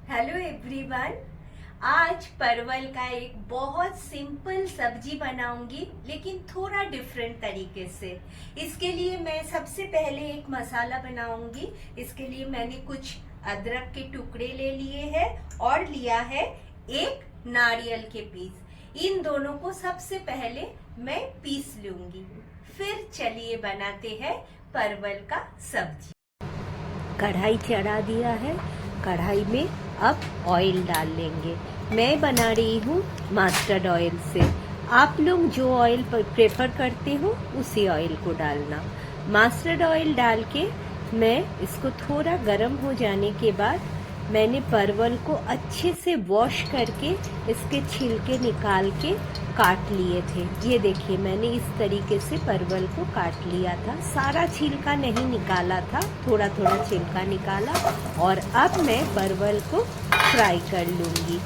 Hello everyone. आज परवल का एक बहुत सिंपल सब्जी बनाऊंगी, लेकिन थोड़ा डिफरेंट तरीके से। इसके लिए मैं सबसे पहले एक मसाला बनाऊंगी। इसके लिए मैंने कुछ अदरक के टुकड़े ले लिए हैं और लिया है एक नारियल के पीस। इन दोनों को सबसे पहले मैं पीस लूंगी, फिर चलिए बनाते हैं परवल का सब्जी। कढ़ाई चढ़ा दिया है। कढ़ाई में अब ऑयल डाल लेंगे। मैं बना रही हूँ मस्टर्ड ऑयल से। आप लोग जो ऑयल प्रेफर करते हो उसी ऑयल को डालना। मस्टर्ड ऑयल डाल के मैं इसको थोड़ा गर्म हो जाने के बाद मैंने परवल को अच्छे से वॉश करके इसके छिलके निकाल के काट लिए थे। ये देखिए, मैंने इस तरीके से परवल को काट लिया था। सारा छिलका नहीं निकाला था, थोड़ा थोड़ा छिलका निकाला। और अब मैं परवल को फ्राई कर लूँगी।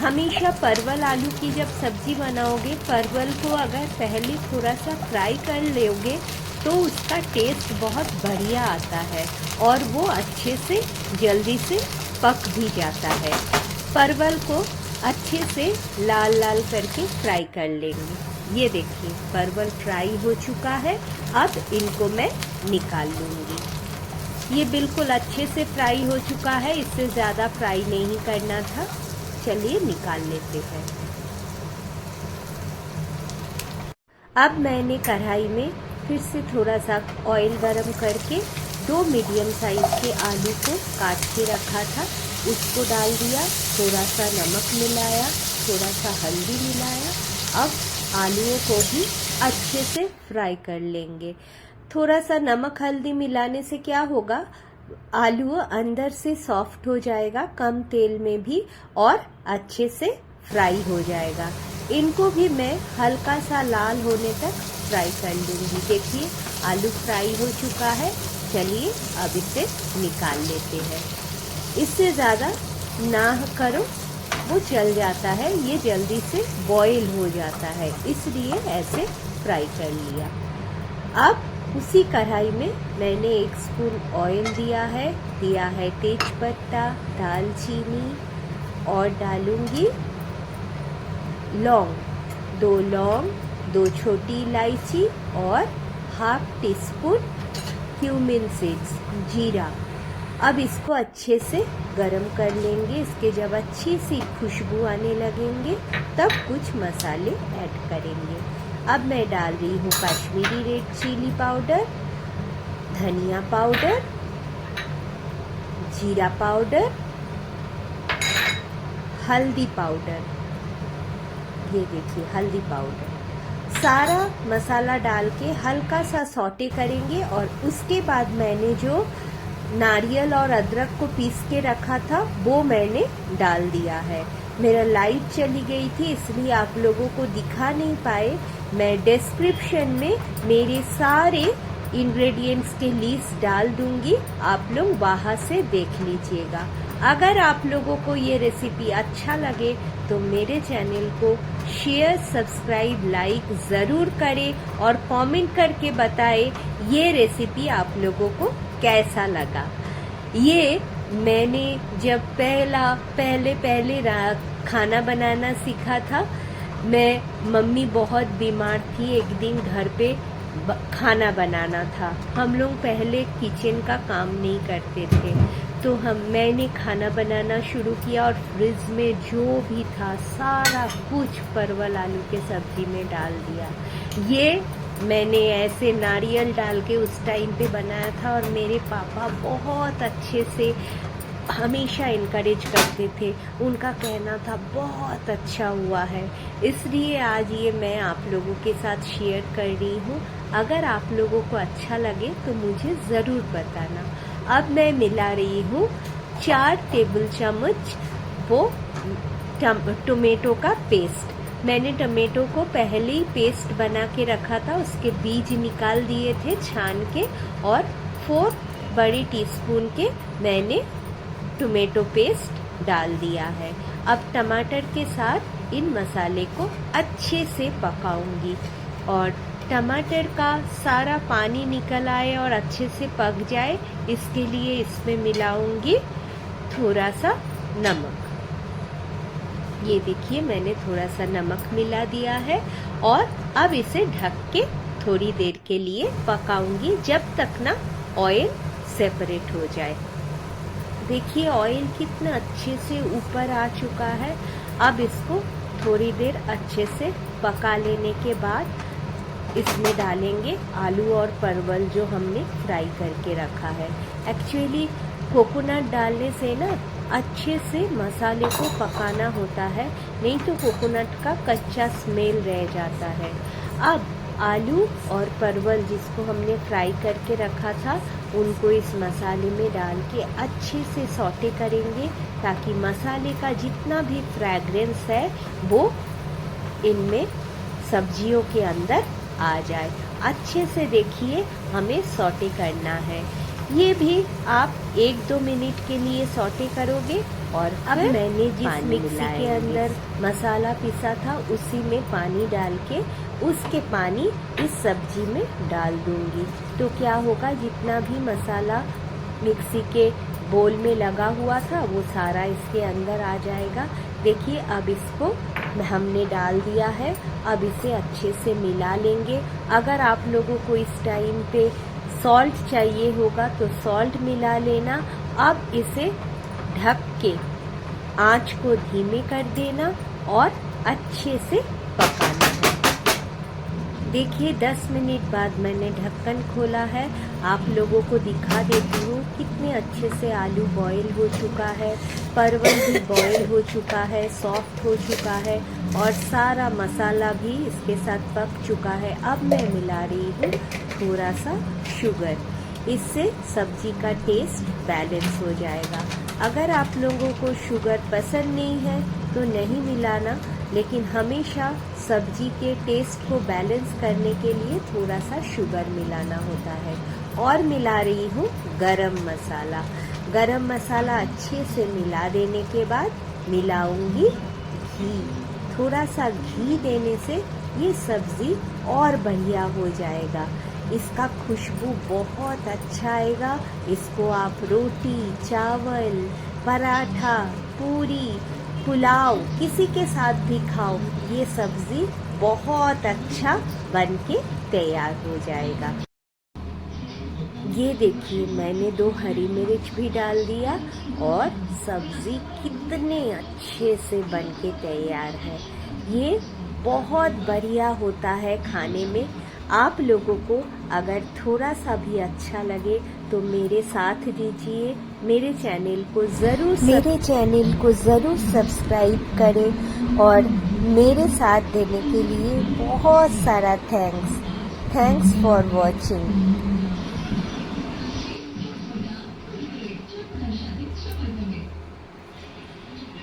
हमेशा परवल आलू की जब सब्जी बनाओगे, परवल को अगर पहले थोड़ा सा फ्राई कर लोगे तो उसका टेस्ट बहुत बढ़िया आता है और वो अच्छे से जल्दी से पक भी जाता है। परवल को अच्छे से लाल लाल करके फ्राई कर लेंगे। ये देखिए, परवल फ्राई हो चुका है। अब इनको मैं निकाल लूँगी। ये बिल्कुल अच्छे से फ्राई हो चुका है, इससे ज़्यादा फ्राई नहीं करना था। चलिए निकाल लेते हैं। अब मैंने कढ़ाई में फिर से थोड़ा सा ऑयल गरम करके 2 मीडियम साइज के आलू को काट के रखा था, उसको डाल दिया। थोड़ा सा नमक मिलाया, थोड़ा सा हल्दी मिलाया। अब आलूओं को भी अच्छे से फ्राई कर लेंगे। थोड़ा सा नमक हल्दी मिलाने से क्या होगा, आलू अंदर से सॉफ्ट हो जाएगा, कम तेल में भी, और अच्छे से फ्राई हो जाएगा। इनको भी मैं हल्का सा लाल होने तक फ्राई कर लूँगी। देखिए, आलू फ्राई हो चुका है। चलिए अब इसे निकाल लेते हैं। इससे ज़्यादा ना करो, वो जल जाता है। ये जल्दी से बॉईल हो जाता है, इसलिए ऐसे फ्राई कर लिया। अब उसी कढ़ाई में मैंने 1 स्पून ऑयल दिया है तेज पत्ता, दालचीनी, और डालूंगी लौंग, 2 छोटी इलायची और ½ टीस्पून क्यूमिन सीड्स, जीरा। अब इसको अच्छे से गरम कर लेंगे। इसके जब अच्छी सी खुशबू आने लगेंगे तब कुछ मसाले ऐड करेंगे। अब मैं डाल रही हूँ कश्मीरी रेड चिली पाउडर, धनिया पाउडर, जीरा पाउडर, हल्दी पाउडर। ये देखिए, हल्दी पाउडर। सारा मसाला डाल के हल्का सा सौटे करेंगे। और उसके बाद मैंने जो नारियल और अदरक को पीस के रखा था वो मैंने डाल दिया है। मेरा लाइट चली गई थी, इसलिए आप लोगों को दिखा नहीं पाए। मैं डिस्क्रिप्शन में मेरे सारे इंग्रेडिएंट्स के लिस्ट डाल दूंगी, आप लोग वहाँ से देख लीजिएगा। अगर आप लोगों को ये रेसिपी अच्छा लगे तो मेरे चैनल को शेयर, सब्सक्राइब, लाइक ज़रूर करें और कमेंट करके बताएं ये रेसिपी आप लोगों को कैसा लगा। ये मैंने जब पहले खाना बनाना सीखा था, मम्मी बहुत बीमार थी। एक दिन घर पे खाना बनाना था। हम लोग पहले किचन का काम नहीं करते थे, तो मैंने खाना बनाना शुरू किया और फ्रिज में जो भी था सारा कुछ परवल आलू के सब्जी में डाल दिया। ये मैंने ऐसे नारियल डाल के उस टाइम पे बनाया था और मेरे पापा बहुत अच्छे से हमेशा इनकरेज करते थे। उनका कहना था बहुत अच्छा हुआ है, इसलिए आज ये मैं आप लोगों के साथ शेयर कर रही हूँ। अगर आप लोगों को अच्छा लगे तो मुझे ज़रूर बताना। अब मैं मिला रही हूँ 4 टेबल चम्मच वो टोमेटो का पेस्ट। मैंने टोमेटो को पहले ही पेस्ट बना के रखा था, उसके बीज निकाल दिए थे छान के, और 4 बड़े टीस्पून के मैंने टोमेटो पेस्ट डाल दिया है। अब टमाटर के साथ इन मसाले को अच्छे से पकाऊंगी और टमाटर का सारा पानी निकल आए और अच्छे से पक जाए, इसके लिए इसमें मिलाऊंगी थोड़ा सा नमक। ये देखिए मैंने थोड़ा सा नमक मिला दिया है और अब इसे ढक के थोड़ी देर के लिए पकाऊंगी जब तक ना ऑयल सेपरेट हो जाए। देखिए ऑयल कितना अच्छे से ऊपर आ चुका है। अब इसको थोड़ी देर अच्छे से पका लेने के बाद इसमें डालेंगे आलू और परवल जो हमने फ्राई करके रखा है। एक्चुअली कोकोनट डालने से ना अच्छे से मसाले को पकाना होता है, नहीं तो कोकोनट का कच्चा स्मेल रह जाता है। अब आलू और परवल जिसको हमने फ्राई करके रखा था उनको इस मसाले में डाल के अच्छे से सौटे करेंगे ताकि मसाले का जितना भी फ्रेग्रेंस है वो इनमें सब्जियों के अंदर आ जाए। अच्छे से देखिए हमें सौटे करना है। ये भी आप 1-2 मिनट के लिए सौटे करोगे और अब मैंने जिस मिक्सी के अंदर मसाला पिसा था उसी में पानी डाल के उसके पानी इस सब्जी में डाल दूंगी। तो क्या होगा, जितना भी मसाला मिक्सी के बोल में लगा हुआ था वो सारा इसके अंदर आ जाएगा। देखिए अब इसको हमने डाल दिया है। अब इसे अच्छे से मिला लेंगे। अगर आप लोगों को इस टाइम पे सॉल्ट चाहिए होगा तो सॉल्ट मिला लेना। अब इसे ढक के आंच को धीमे कर देना और अच्छे से पकाना है। देखिए 10 मिनट बाद मैंने ढक्कन खोला है। आप लोगों को दिखा देती हूँ कितने अच्छे से आलू बॉईल हो चुका है, परवल भी बॉईल हो चुका है, सॉफ्ट हो चुका है और सारा मसाला भी इसके साथ पक चुका है। अब मैं मिला रही हूँ थोड़ा सा शुगर। इससे सब्जी का टेस्ट बैलेंस हो जाएगा। अगर आप लोगों को शुगर पसंद नहीं है तो नहीं मिलाना, लेकिन हमेशा सब्जी के टेस्ट को बैलेंस करने के लिए थोड़ा सा शुगर मिलाना होता है। और मिला रही हूँ गरम मसाला। गरम मसाला अच्छे से मिला देने के बाद मिलाऊंगी घी। थोड़ा सा घी देने से ये सब्जी और बढ़िया हो जाएगा। इसका खुशबू बहुत अच्छा आएगा। इसको आप रोटी, चावल, पराठा, पूरी, पुलाव किसी के साथ भी खाओ, ये सब्जी बहुत अच्छा बनके तैयार हो जाएगा। ये देखिए मैंने 2 हरी मिर्च भी डाल दिया और सब्जी कितने अच्छे से बनके तैयार है। ये बहुत बढ़िया होता है खाने में। आप लोगों को अगर थोड़ा सा भी अच्छा लगे तो मेरे साथ दीजिए, मेरे चैनल को ज़रूर सब्सक्राइब करें और मेरे साथ देने के लिए बहुत सारा थैंक्स फॉर वॉचिंग।